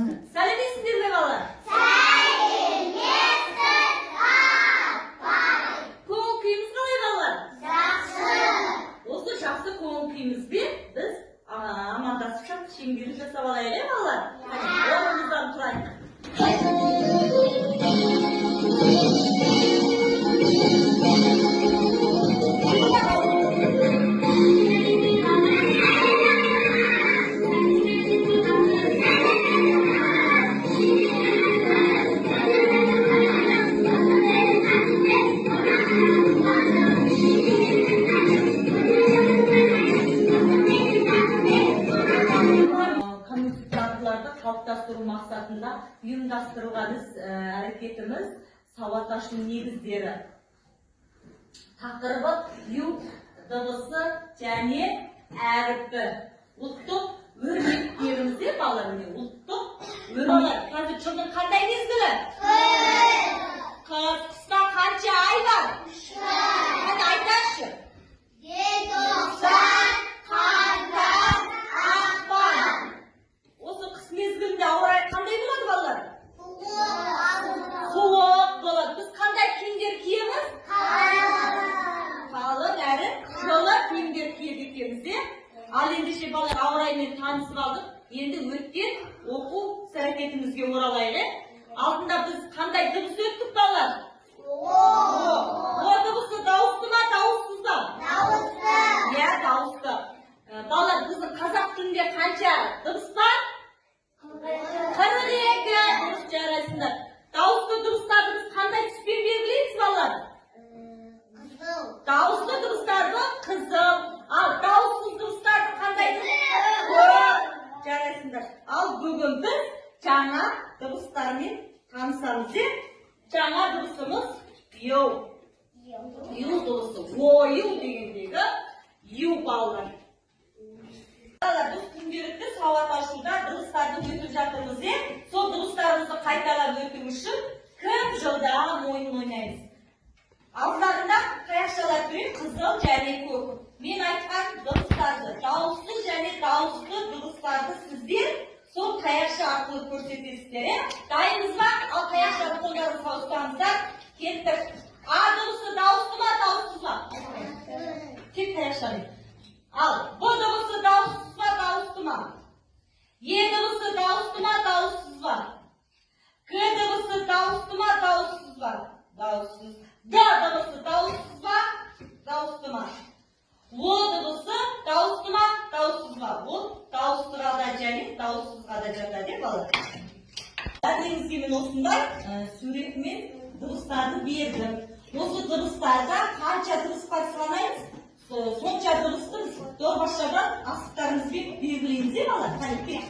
Сәлеметсіздер ме балалар? Көңіл күйіміз қалай балалар? Осы жақсы көңіл күйімізбен біз амандасып шапты шеңберін жасап алайық, балалар? Орнымыздан тұрайық. Қалыптастыру мақсатында ұйымдастырылған әрекетіміз сауат ашу негіздері. Тақырыбы ю дыбысы және әріпі. Ұлттық өрнектерімізде балалар, ұлттық өрнек. Қазір жылдың қандай мезгілі? Қыста қанша ай бар? Қандай айташы? Мезгілінде ауа райы қандай болады балалар? Суық болады. Біз қандай киімдер киеміз? Қалың әрі жылы киімдер киеді екенбіз. Ал ендеше балалар ауа райымен танысып алдық. Енді өткен оқу әрекетімізге оралайық. Алдында біз қандай дыбыс өттік балалар? О дыбысы дауысты ма, дауыссыз ба? Дауысты. Иә, дауысты. Балалар, біздің қазақ тілінде қанша дыбыс бар? 42 дұрыс жарайсыңдар. Дауысты дыбыстарды біз қандай түспен белгілейміз балалар? Дауысты дыбыстарды қызыл, ал дауыссыз дыбыстарды қандай түс? Жарайсыңдар. Ал бүгін біз жаңа дыбыстармен танысамыз. Жаңа дыбысымыз ю. Ю дыбысы. Ою дегендегі ю балалар. Біз күнделікті сауат ашуда дыбыстарды өтіп жатырмыз. Сол дыбыстарымызды қайталап өту үшін кім жылдам ойын ойнаймыз. Алдарында таяқшалар көрейік, қызыл және көк. Мен айтқан дыбыстарды, дауысты және дауысты дыбыстарды сіздер сол таяқша арқылы көрсетесіздер. Дайынбыз ба? Ал таяқшаны қолдарыңызға ұстаңыздар. Кеттік. А дыбысы дауысты ма, дауыссыз ба? Тек таяқшаны. Ал Б дыбысы дауыссыз ба, дауысты ма? Е дыбысы дауысты ма, дауыссыз ба? К дыбысы дауысты ма, дауыссыз ба? Дауыссыз. Д дыбысы дауыссыз ба, дауысты ма? О дыбысы дауысты ма, дауыссыз ба? Ол дауыстыға да және дауыссызға да жатады, балалар. Дәріңізге мен осындай суретмен дыбыстарды бердім. Осы дыбыстарда қанша дыбыс бар санаймыз? Сонша дыбысты дорбашадан асықтарымызбен белгілейміз, балалар. Қанекей.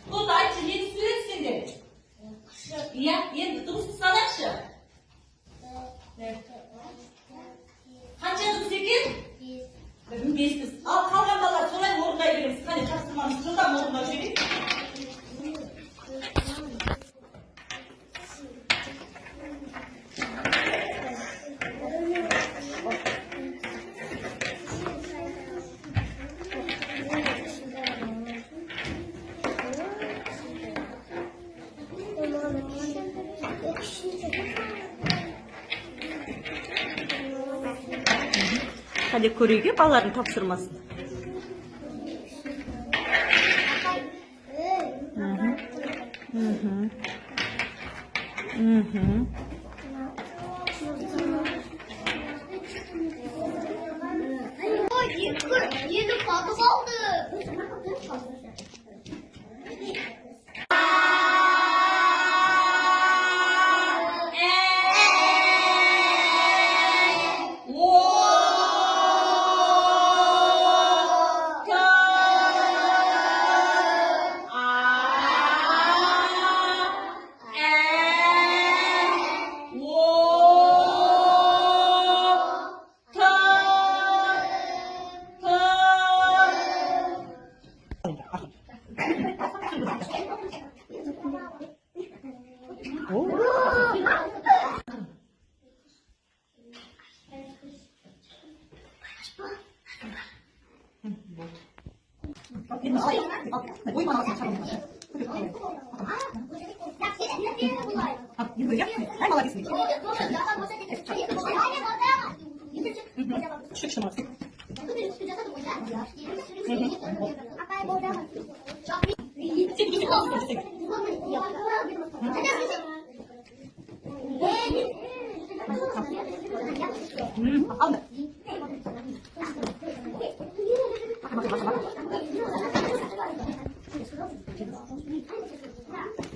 Бұл айтшы, нені сөйлетсеңдер? Иә, енді дыбысты санақшы. Қанша дыбыс екен? 5 дыбыс. Ал қалған балалар солай орындай береміз. Қане, тапсырмамыз жылдам орындау керек. Hadi көрейік балалардың тапсырмасын. Yedi patı kaldı. 이거야? 잘 먹어야겠습니다. 슉슉 먹었어. 아, 네.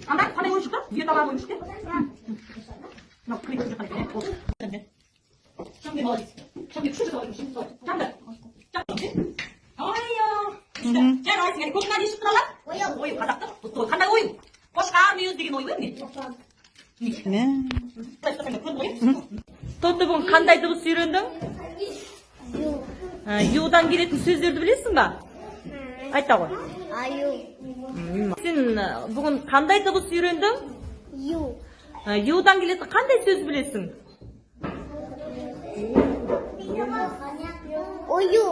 나 밤에 보여줄까? 위에다가 보여줄게. 나 그리고 이렇게 할게. 장비 넣어야지. 장비 추셔서 넣어야지. 장비. 장비. 어이요. 자, 나왔으니까 고기까지 씹더라. 오이 바닥도 또 간다 오이. 고시가 미우지기 노이 왜니? 네. To'rtta qanday deb suyurinding? Yo'dan keladigan so'zlarni bilasizmi? Ayta qo'y. 아유, Sen bugun qanday deb suyurinding? 유, Yo'dan keladigan qanday so'z bilasan? 우유,